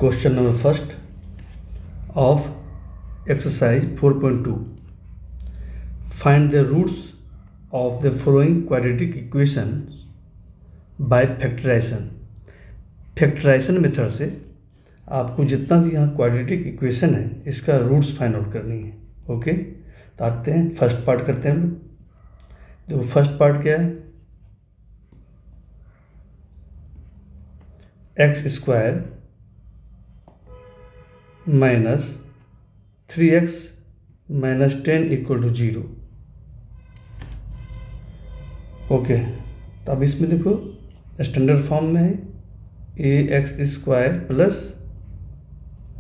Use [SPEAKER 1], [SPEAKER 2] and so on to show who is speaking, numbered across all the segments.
[SPEAKER 1] Question number first of exercise 4.2 find the roots of the following quadratic equation by factorisation. Factorisation method से आपको जितना भी यहाँ quadratic equation है इसका रूट्स फाइंड आउट करनी है। ओके, तो आते हैं फर्स्ट पार्ट करते हैं हम लोग। तो फर्स्ट पार्ट क्या है, x square minus 3x minus 10 equal to 0। Okay, तो अब इसमें देखो स्टैंडर्ड फॉर्म में है a x square plus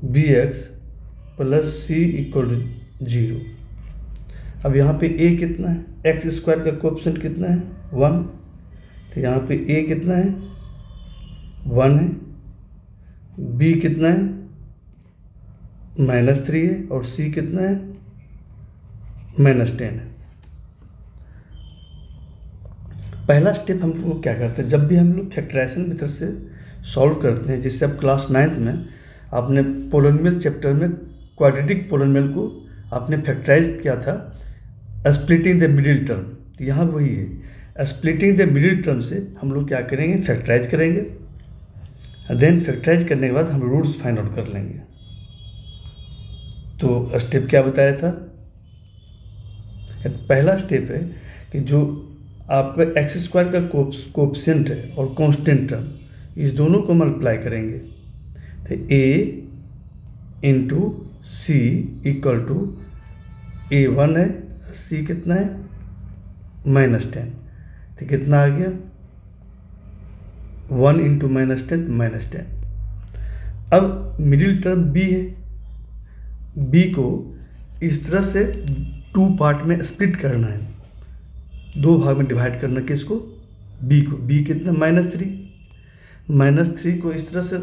[SPEAKER 1] b x plus c equal to 0। अब यहाँ पे ए कितना है, एक्स स्क्वायर का कोएफिशिएंट कितना है 1, तो यहाँ पे ए कितना है 1 है, बी कितना है -3 है और सी कितना है -10 है। पहला स्टेप हम लोग क्या करते हैं, जब भी हम लोग फैक्टराइजेशन मेथड से सॉल्व करते हैं, जिससे अब क्लास 9th में आपने पोलिनोमियल चैप्टर में क्वाड्रेटिक पोलिनोमियल को आपने फैक्टराइज किया था स्प्लिटिंग द मिडिल टर्म। तो यहाँ वही है, स्प्लिटिंग द मिडिल टर्म से हम लोग क्या करेंगे, फैक्टराइज करेंगे। देन फैक्टराइज करने के बाद हम रूट्स फाइंड आउट कर लेंगे। तो स्टेप क्या बताया था, पहला स्टेप है कि जो आपका एक्स स्क्वायर का कोएफिशिएंट है और कांस्टेंट टर्म, इस दोनों को मल्टीप्लाई करेंगे। तो a into c equal to A1 है, सी कितना है -10, तो कितना आ गया 1 इंटू -10 -10। अब मिडिल टर्म बी है, बी को इस तरह से 2 पार्ट में स्प्लिट करना है, 2 भाग में डिवाइड करना, किसको, बी को। बी कितना -3 को इस तरह से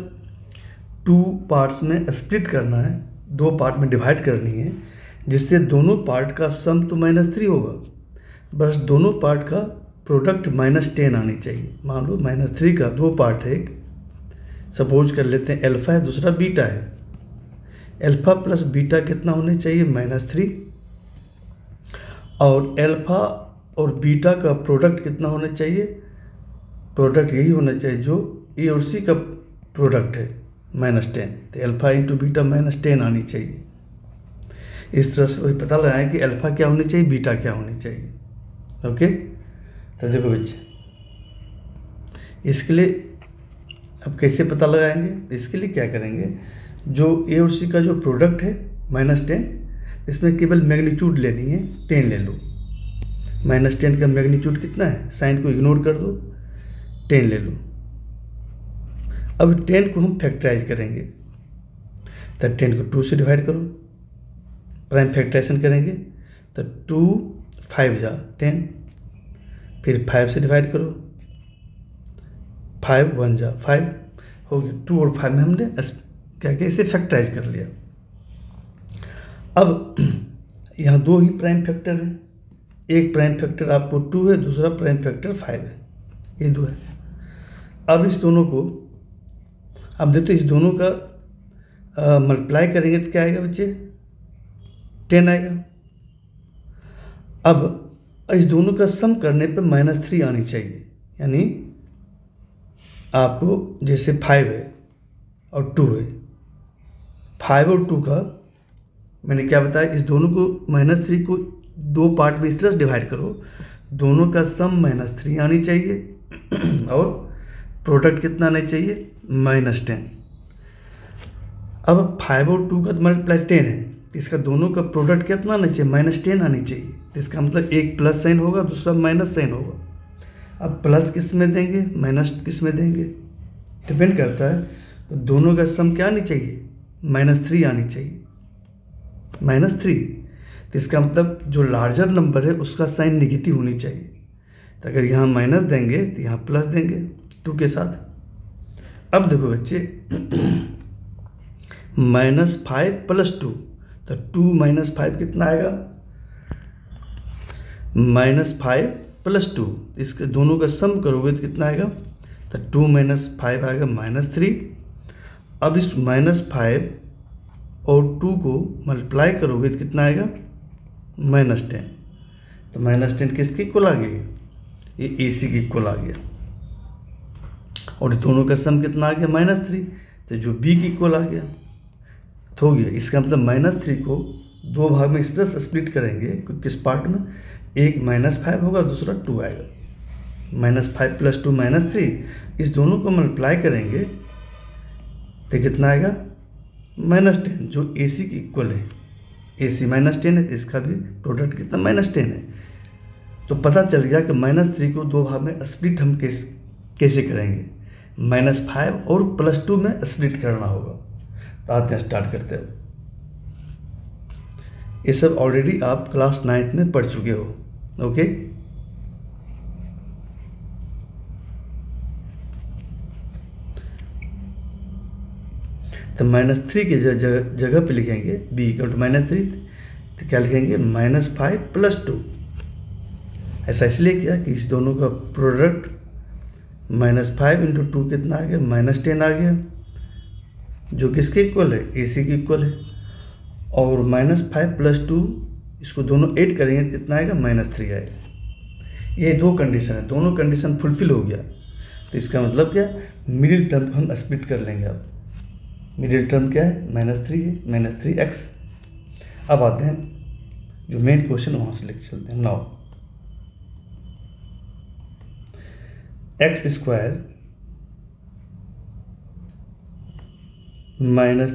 [SPEAKER 1] 2 पार्ट्स में स्प्लिट करना है, 2 पार्ट में डिवाइड करनी है, जिससे दोनों पार्ट का सम तो -3 होगा, बस दोनों पार्ट का प्रोडक्ट -10 आनी चाहिए। मान लो -3 का 2 पार्ट है, एक सपोज कर लेते हैं अल्फ़ा है, दूसरा बीटा है। अल्फ़ा प्लस बीटा कितना होने चाहिए -3, और अल्फ़ा और बीटा का प्रोडक्ट कितना होना चाहिए, प्रोडक्ट यही होना चाहिए जो ए और सी का प्रोडक्ट है -10। तो अल्फ़ा इंटू बीटा -10 आनी चाहिए। इस तरह से वही पता लगाएं कि अल्फ़ा क्या होनी चाहिए, बीटा क्या होनी चाहिए। ओके, तो देखो बच्चे, इसके लिए अब कैसे पता लगाएंगे, इसके लिए क्या करेंगे, जो ए और सी का जो प्रोडक्ट है -10, इसमें केवल मैग्नीट्यूड लेनी है, 10 ले लो। -10 का मैग्नीट्यूड कितना है, साइन को इग्नोर कर दो, 10 ले लो। अब 10 को हम फैक्टराइज करेंगे, तो 10 को 2 से डिवाइड करो, प्राइम फैक्टराइजेशन करेंगे तो 2 5 जा 10, फिर 5 से डिवाइड करो, 5 1 जा 5 हो गया। 2 और 5 में हमने क्या क्या इसे फैक्टराइज कर लिया। अब यहाँ 2 ही प्राइम फैक्टर हैं, एक प्राइम फैक्टर आपको 2 है, दूसरा प्राइम फैक्टर 5 है, ये 2 है। अब इस दोनों को, अब देखो इस दोनों का मल्टीप्लाई करेंगे तो क्या आएगा बच्चे, 10 आएगा। अब इस दोनों का सम करने पे -3 आनी चाहिए, यानी आपको जैसे 5 है और 2 है, 5 और 2 का मैंने क्या बताया, इस दोनों को -3 को 2 पार्ट में इस तरह से डिवाइड करो, दोनों का सम -3 आनी चाहिए और प्रोडक्ट कितना आना चाहिए -10। अब 5 और 2 का मल्टीप्लाई 10 है, इसका दोनों का प्रोडक्ट कितना आना चाहिए, -10 आनी चाहिए। इसका मतलब एक प्लस साइन होगा, दूसरा माइनस साइन होगा। अब प्लस किस में देंगे, माइनस किस में देंगे, डिपेंड करता है। तो दोनों का सम क्या आनी चाहिए, -3 आनी चाहिए, -3। तो इसका मतलब जो लार्जर नंबर है उसका साइन नेगेटिव होनी चाहिए। तो अगर यहाँ माइनस देंगे तो यहाँ प्लस देंगे 2 के साथ। अब देखो बच्चे, -5 + 2, तो 2 - 5 कितना आएगा, -5 + 2, इसके दोनों का सम करोगे तो कितना आएगा, तो 2 - 5 आएगा -3, अब इस -5 और 2 को मल्टीप्लाई करोगे तो कितना आएगा? -10। तो -10 किसके इक्वल आ गया? ये AC के इक्वल आ गया। और दोनों का सम कितना आ गया? -3। तो जो B के इक्वल आ गया तो हो गया। इसका मतलब -3 को दो भाग में इस तरह से स्प्लिट करेंगे, किस पार्ट में? एक -5 होगा, दूसरा 2 आएगा। -5 + 2 -3, इस दोनों को मल्टीप्लाई करेंगे तो कितना आएगा? -10, जो AC के इक्वल है। AC -10 है तो इसका भी प्रोडक्ट कितना? -10 है। तो पता चल गया कि -3 को दो भाग में स्प्लिट हम कैसे करेंगे? -5 और +2 में स्प्लिट करना होगा। तो आते हैं, स्टार्ट करते हैं। ये सब ऑलरेडी आप क्लास 9th में पढ़ चुके हो। ओके, तो -3 की जगह पे लिखेंगे B = -3, तो क्या लिखेंगे? -5 + 2। ऐसा इसलिए किया कि इस दोनों का प्रोडक्ट -5 × 2 कितना आ गया? -10 आ गया, जो किसके इक्वल है? AC के इक्वल है। और -5 + 2, इसको दोनों ऐड करेंगे तो कितना आएगा? -3 आएगा। ये दो कंडीशन है, दोनों कंडीशन फुलफिल हो गया। तो इसका मतलब क्या? मिडिल टर्म को हम स्प्लिट कर लेंगे। अब मिडिल टर्म क्या है? -3 है, -3x। अब आते हैं जो मेन क्वेश्चन, वहाँ से लेकर चलते हैं। Now x² -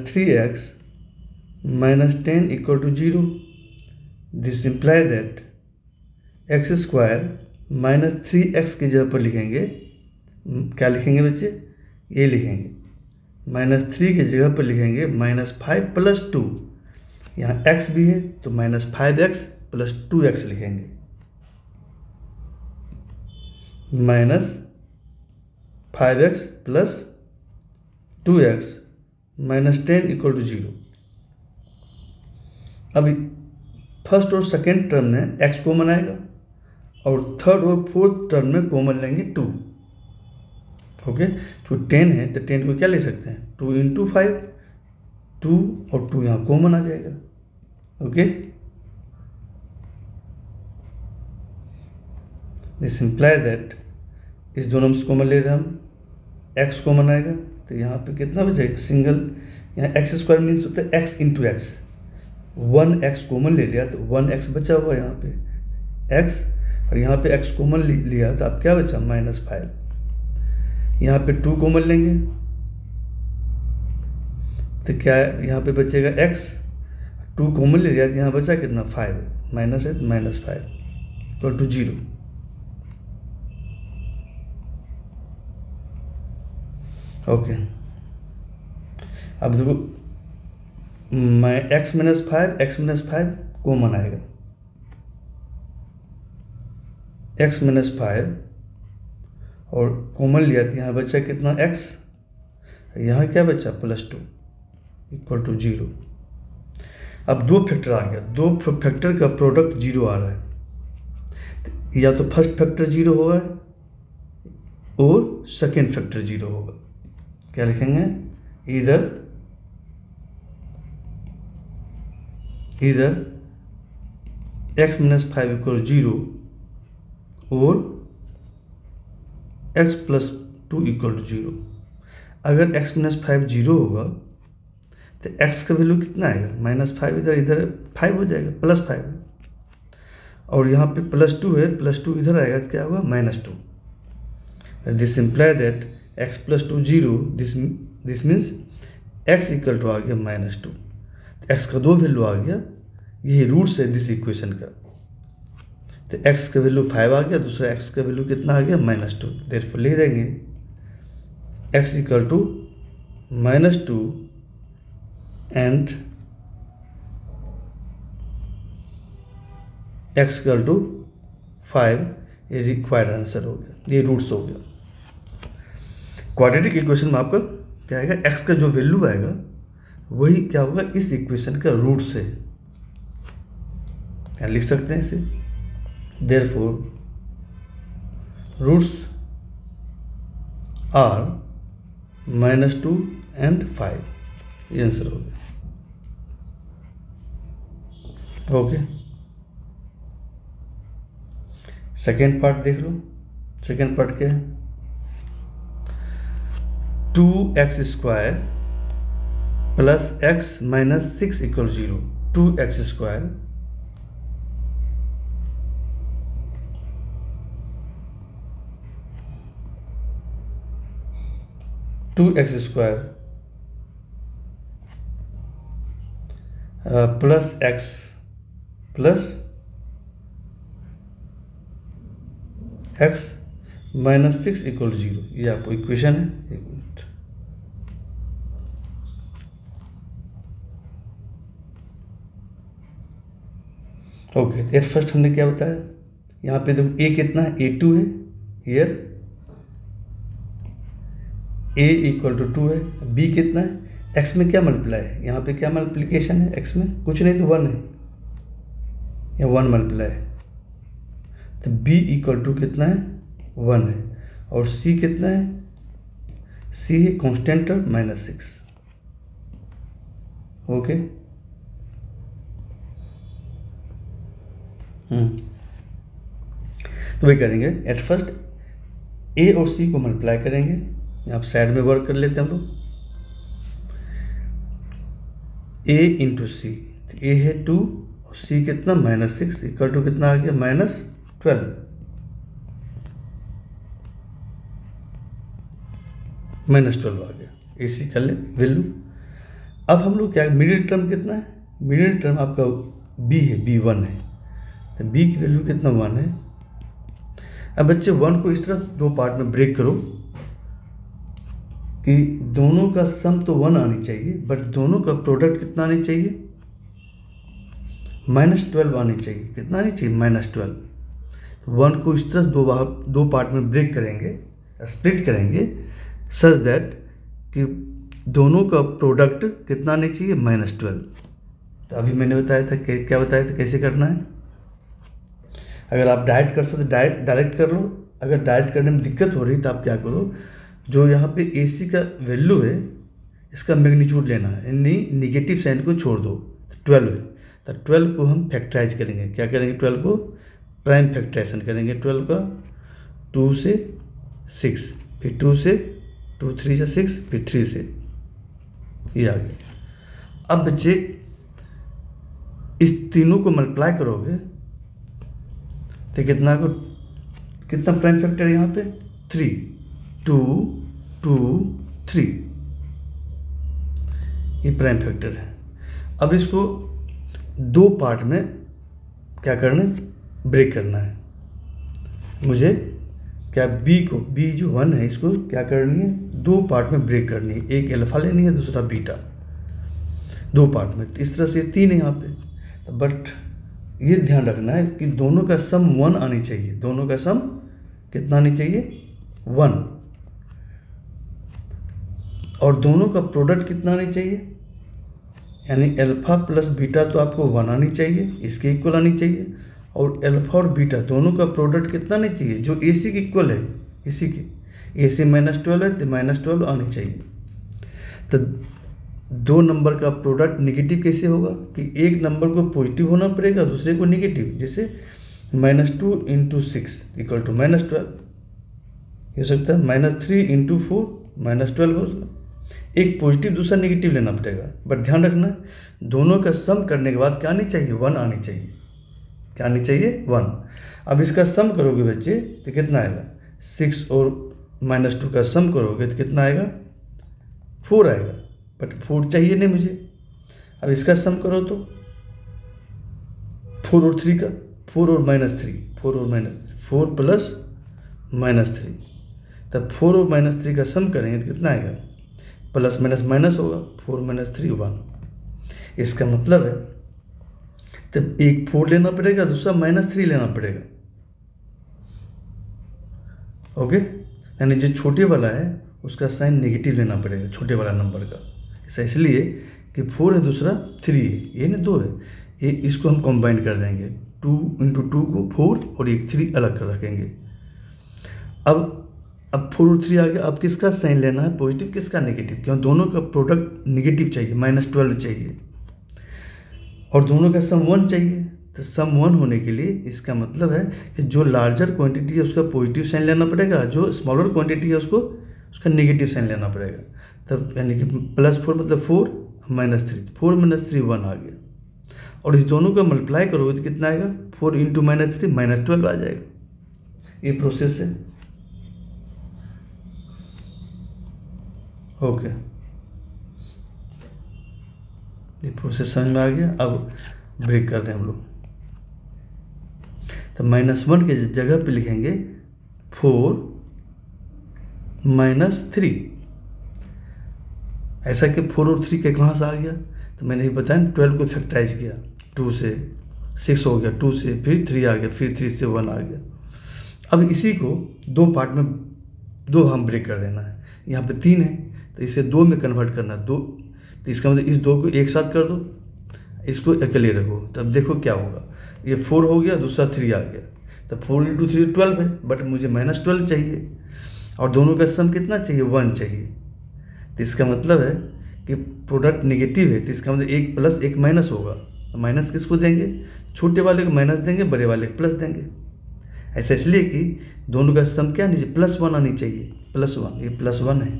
[SPEAKER 1] 3x - 10 = 0। This implies that x² - 3x की जगह पर लिखेंगे, क्या लिखेंगे बच्चे? ये लिखेंगे -3 की जगह पर लिखेंगे -5 + 2। यहाँ x भी है तो -5x + 2x लिखेंगे। -5x + 2x - 10 = 0। अभी फर्स्ट और सेकेंड टर्म में x कॉमन आएगा और थर्ड और फोर्थ टर्म में कॉमन लेंगे 2। ओके, जो 10 है तो 10 को क्या ले सकते हैं? 2 × 5, 2 और 2 यहाँ कॉमन आ जाएगा। ओके, दिस इम्प्लाई दैट इस दोनों में कॉमन ले रहे हैं हम, x कॉमन आएगा तो यहाँ पे कितना बचेगा? सिंगल। यहाँ x² मीन्स होता है x × x। 1x कॉमन ले लिया तो 1x बचा हुआ यहाँ पे x, और यहाँ पे x कॉमन लिया तो अब क्या बचा? -5। यहाँ पे 2 कॉमन लेंगे तो क्या यहाँ पे बचेगा? x। 2 कॉमन ले लिया तो यहाँ बचा कितना? 5, माइनस है, -5 = 0। ओके, अब देखो x - 5 कॉमन आएगा। x - 5 और कॉमन लिया तो यहाँ बचा कितना? x। यहाँ क्या बचा? +2 = 0। अब दो फैक्टर आ गया, दो फैक्टर का प्रोडक्ट 0 आ रहा है। या तो फर्स्ट फैक्टर 0 होगा और सेकेंड फैक्टर 0 होगा। क्या लिखेंगे? इधर x - 5 = 0 और x + 2 = 0। अगर x - 5 0 होगा तो x का वैल्यू कितना आएगा? -5, इधर 5 हो जाएगा, +5। और यहाँ पे +2 है, +2 इधर आएगा तो क्या होगा? -2। This implies that x + 2 0, this means x = आ गया -2। x का दो वैल्यू आ गया, यही रूट्स है दिस इक्वेशन का। तो x का वैल्यू 5 आ गया, दूसरा x का वैल्यू कितना आ गया? -2। देयरफॉर ले देंगे x = -2 एंड x = 5। ये रिक्वायर्ड आंसर हो गया, ये रूट्स हो गया। क्वाड्रेटिक इक्वेशन में आपका क्या आएगा? x का जो वैल्यू आएगा वही क्या होगा? इस इक्वेशन का रूट से लिख सकते हैं इसे। देयरफॉर रूट्स आर -2 एंड 5, ये आंसर हो गया। ओके, सेकेंड पार्ट देख लो। सेकेंड पार्ट क्या है? 2x² plus x minus 6 equal 0। 2x² plus x plus x minus 6 equal 0, ये आपको इक्वेशन है। एक मिनट, ओके। एट फर्स्ट हमने क्या बताया? यहाँ पे देखो a कितना है? a2 है। हियर a इक्वल टू 2 है। b कितना है? x में क्या मल्टीप्लाई है? यहाँ पे क्या मल्टीप्लिकेशन है? x में कुछ नहीं तो 1 है, या 1 मल्टीप्लाई है। तो b इक्वल टू कितना है? 1 है। और c कितना है? c है कांस्टेंट टर्म -6। ओके, तो वही करेंगे। एट फर्स्ट a और c को मल्टीप्लाई करेंगे। यहाँ साइड में वर्क कर लेते हैं हम लोग। a इंटू सी, a है 2 और c कितना? -6 इक्वल टू कितना आ गया? -12। -12 आ गया। ए सी कर ले वैल्यू। अब हम लोग क्या, मिडिल टर्म कितना है? मिडिल टर्म आपका b है, b1 है। तो b की वैल्यू कितना? 1 है। अब बच्चे 1 को इस तरह दो पार्ट में ब्रेक करो कि दोनों का सम तो 1 आनी चाहिए, बट दोनों का प्रोडक्ट कितना आनी चाहिए? -12 आनी चाहिए। कितना आनी चाहिए? -12। तो 1 को इस तरह दो पार्ट में ब्रेक करेंगे, स्प्लिट करेंगे, सच दैट कि दोनों का प्रोडक्ट कितना आनी चाहिए? -12। तो अभी मैंने बताया था क्या बताया था कैसे करना है। अगर आप डायरेक्ट कर सकते डायरेक्ट कर लो। अगर डायरेक्ट करने में दिक्कत हो रही तो आप क्या करो, जो यहाँ पे ए सी का वैल्यू है इसका मैग्नीट्यूड लेना है, यानी निगेटिव साइन को छोड़ दो। 12 है, तो 12 को हम फैक्टराइज करेंगे। क्या करेंगे? 12 को प्राइम फैक्टराइजेशन करेंगे। 12 का 2 से 6, फिर 2 से 2 3 से 6, फिर 3 से, ये आ गया। अब बच्चे इस तीनों को मल्टीप्लाई करोगे तो कितना प्राइम फैक्टर है यहाँ पे? 3, 2 2 3, ये प्राइम फैक्टर है। अब इसको दो पार्ट में क्या करना है? ब्रेक करना है मुझे। क्या b जो 1 है इसको क्या करनी है? दो पार्ट में ब्रेक करनी है। एक अल्फा लेनी है, दूसरा बीटा, दो पार्ट में। इस तरह से 3 है यहाँ पे। बट ये ध्यान रखना है कि दोनों का सम 1 आनी चाहिए। दोनों का सम कितना आनी चाहिए? 1। और दोनों का प्रोडक्ट कितना आनी चाहिए? यानी अल्फा प्लस बीटा तो आपको 1 आनी चाहिए, इसके इक्वल आनी चाहिए। और अल्फा और बीटा दोनों का प्रोडक्ट कितना आनी चाहिए? जो ए सी के इक्वल है, इसी के। ए सी -12 है तो -12 आनी चाहिए। तो दो नंबर का प्रोडक्ट निगेटिव कैसे होगा? कि एक नंबर को पॉजिटिव होना पड़ेगा, दूसरे को निगेटिव। जैसे -2 × 6 इक्वल टू -12 हो सकता है। -3 × 4 -12 हो सकता है। एक पॉजिटिव दूसरा निगेटिव लेना पड़ेगा। बट ध्यान रखना, दोनों का सम करने के बाद क्या आनी चाहिए? 1 आनी चाहिए। क्या आनी चाहिए? 1। अब इसका सम करोगे बच्चे तो कितना आएगा? 6 और -2 का सम करोगे तो कितना आएगा? 4 आएगा। बट 4 चाहिए नहीं मुझे। अब इसका सम करो तो 4 और 3 का, 4 और -3, 4 प्लस -3, तब 4 और -3 का सम करेंगे तो कितना आएगा? प्लस माइनस माइनस होगा, 4 - 3 1। इसका मतलब है तब एक 4 लेना पड़ेगा, दूसरा -3 लेना पड़ेगा। ओके, यानी जो छोटे वाला है उसका साइन नेगेटिव लेना पड़ेगा, छोटे वाला नंबर का। ऐसा इसलिए कि 4 है, दूसरा 3 है, ये ना 2 है। ये इसको हम कंबाइन कर देंगे, 2 × 2 को 4 और एक 3 अलग कर रखेंगे। अब अब 4 और 3 आ गया। अब किसका साइन लेना है, पॉजिटिव किसका नेगेटिव, क्यों दोनों का प्रोडक्ट नेगेटिव चाहिए, -12 चाहिए और दोनों का सम 1 चाहिए। तो सम 1 होने के लिए इसका मतलब है कि जो लार्जर क्वांटिटी है उसका पॉजिटिव साइन लेना पड़ेगा, जो स्मॉलर क्वांटिटी है उसको उसका नेगेटिव साइन लेना पड़ेगा। तब यानी कि +4 मतलब 4 -3, 4 -3 1 आ गया और इस दोनों का मल्टीप्लाई करोगे तो कितना आएगा, 4 × -3 -12 आ जाएगा। ये प्रोसेस है। ओके, ये प्रोसेस समझ में आ गया। अब ब्रेक कर रहे हैं हम लोग। तो -1 के जगह पे लिखेंगे 4 -3। ऐसा कि 4 और 3 के कहाँ से आ गया, तो मैंने ही बताया 12 को फैक्टराइज किया, 2 से 6 हो गया, 2 से फिर 3 आ गया, फिर 3 से 1 आ गया। अब इसी को 2 पार्ट में 2 हम ब्रेक कर देना है। यहाँ पे 3 है तो इसे 2 में कन्वर्ट करना है, 2। तो इसका मतलब इस 2 को एक साथ कर दो, इसको अकेले रखो, तब देखो क्या होगा। ये 4 हो गया, दूसरा 3 आ गया, तो 4 × 3 12 है, बट मुझे -12 चाहिए और दोनों का सम कितना चाहिए, 1 चाहिए। तो इसका मतलब है कि प्रोडक्ट नेगेटिव है, तो इसका मतलब 1 + 1 माइनस होगा। तो माइनस किसको देंगे, छोटे वाले को माइनस देंगे, बड़े वाले को प्लस देंगे। ऐसा इसलिए कि दोनों का सम क्या नीचे +1 आनी चाहिए, +1, ये +1 है।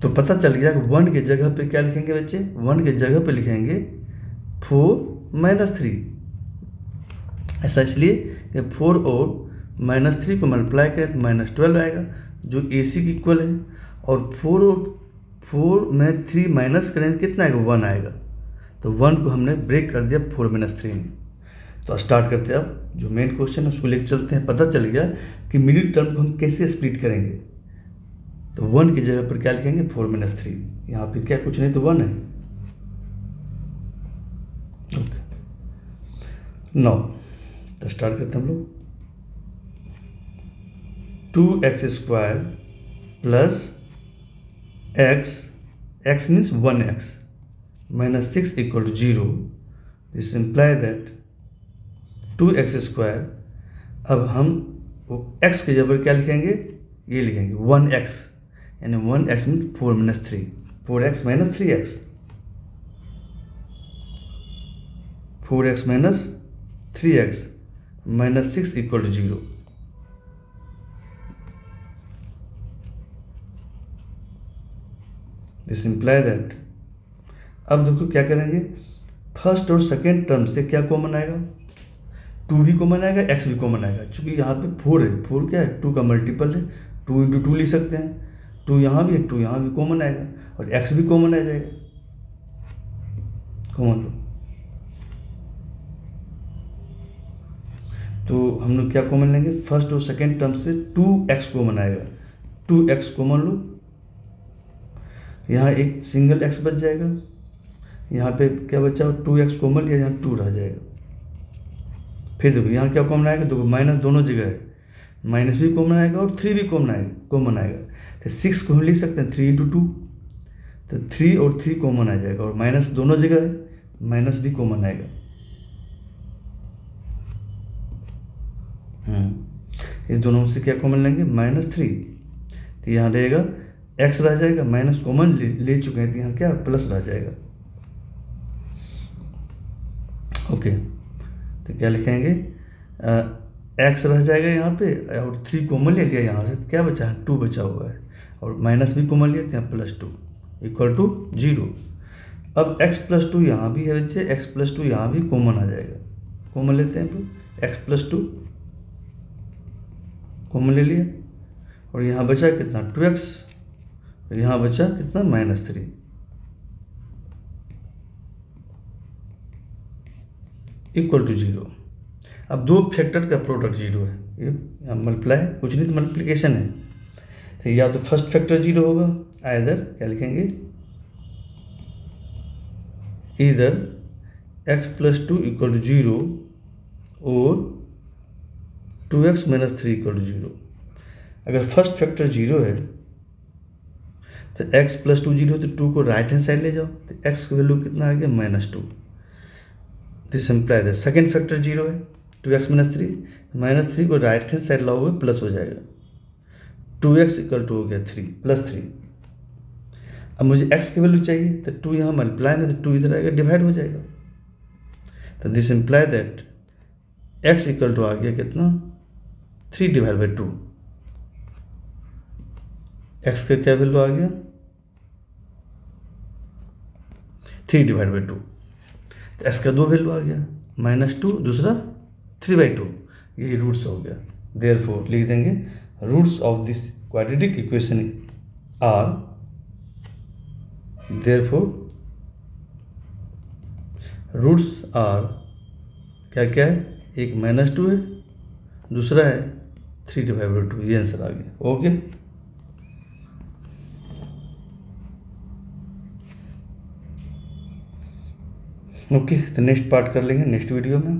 [SPEAKER 1] तो पता चल गया कि 1 के जगह पे क्या लिखेंगे बच्चे, 1 के जगह पे लिखेंगे 4 - 3। ऐसा इसलिए कि 4 और -3 को मल्टीप्लाई करें तो -12 आएगा, जो AC की इक्वल है। और 4 में 3 माइनस करें तो कितना आएगा, 1 आएगा। तो 1 को हमने ब्रेक कर दिया 4 - 3 में। तो स्टार्ट करते हैं। अब जो मेन क्वेश्चन है उसको लेकर चलते हैं। पता चल गया कि मिडिल टर्म को हम कैसे स्प्लिट करेंगे। तो 1 की जगह पर क्या लिखेंगे, 4 - 3। यहाँ पे क्या कुछ नहीं तो 1 है। ओके, नाउ तो स्टार्ट करते हैं हम लोग। 2x² + x means 1x -6 = 0। This implies that 2x²। अब हम x की जगह क्या लिखेंगे, ये लिखेंगे 1x, यानी 1x mean 4 - 3, 4x - 3x, 4x - 3x -6 = 0। This implies that, अब देखो क्या करेंगे, फर्स्ट और सेकेंड टर्म से क्या कॉमन आएगा, 2 भी कॉमन आएगा, x भी कॉमन आएगा। चूंकि यहाँ पे 4 है, 4 क्या है, 2 का मल्टीपल है, 2 × 2 लिख सकते हैं। 2 यहाँ भी है, 2 यहाँ भी कॉमन आएगा और x भी कॉमन आ जाएगा, कॉमन लो। तो हम लोग क्या कॉमन लेंगे, फर्स्ट और सेकेंड टर्म से 2x कॉमन आएगा, 2x कॉमन लो। यहाँ एक सिंगल x बच जाएगा, यहाँ पे क्या बचा, 2x कॉमन लिया, यहाँ 2 रह जाएगा। फिर देखो यहाँ क्या कॉमन आएगा, देखो माइनस दोनों जगह है, माइनस भी कॉमन आएगा और 3 भी कॉमन आएगा। तो 6 को हम लिख सकते हैं 3 × 2, तो 3 और 3 कॉमन आ जाएगा और माइनस दोनों जगह है, माइनस भी कॉमन आएगा। इस दोनों में से क्या कॉमन लेंगे, -3। तो यहाँ रहेगा x रह जाएगा, माइनस कॉमन ले चुके हैं तो यहाँ क्या प्लस रह जाएगा। ओके, तो क्या लिखेंगे, x रह जाएगा यहाँ पे और 3 कॉमन ले लिया यहाँ से, तो क्या बचा है, 2 बचा हुआ है और माइनस भी कॉमन लिया तो यहाँ +2 = 0। अब x + 2 यहाँ भी है बच्चे, x + 2 यहाँ भी कॉमन आ जाएगा, कॉमन लेते हैं तो x + 2 कॉमन ले लिया और यहाँ बचा कितना, 2x, और यहाँ बचा कितना, -3 = 0। अब 2 फैक्टर का प्रोडक्ट 0 है, ये मल्टीप्लाई कुछ नहीं तो मल्टीप्लिकेशन है। तो या तो फर्स्ट फैक्टर 0 होगा, आइदर क्या लिखेंगे, इधर x + 2 = 0 और 2x - 3 = 0। अगर फर्स्ट फैक्टर 0 है तो x + 2 0, तो 2 को राइट हैंड साइड ले जाओ, तो x की वैल्यू कितना आ गया, -2। This implies that second factor 0 है, -3 को राइट हैंड साइड लाओगे प्लस हो जाएगा, 2x इक्वल टू हो गया 3 +3। अब मुझे x की वैल्यू चाहिए तो 2 यहाँ मल्टीप्लाई में, तो 2 इधर आएगा, डिवाइड हो जाएगा। तो this implies that x equal to आ गया कितना, 3/2। x का क्या वैल्यू आ गया, 3/2। तो x का 2 वैल्यू आ गया, -2, दूसरा 3/2, यही रूट्स हो गया। देयरफॉर लिख देंगे roots of this quadratic equation are, therefore roots are क्या क्या है, एक -2 है, दूसरा है 3/2, ये आंसर आ गया। ओके, ओके, तो नेक्स्ट पार्ट कर लेंगे नेक्स्ट वीडियो में।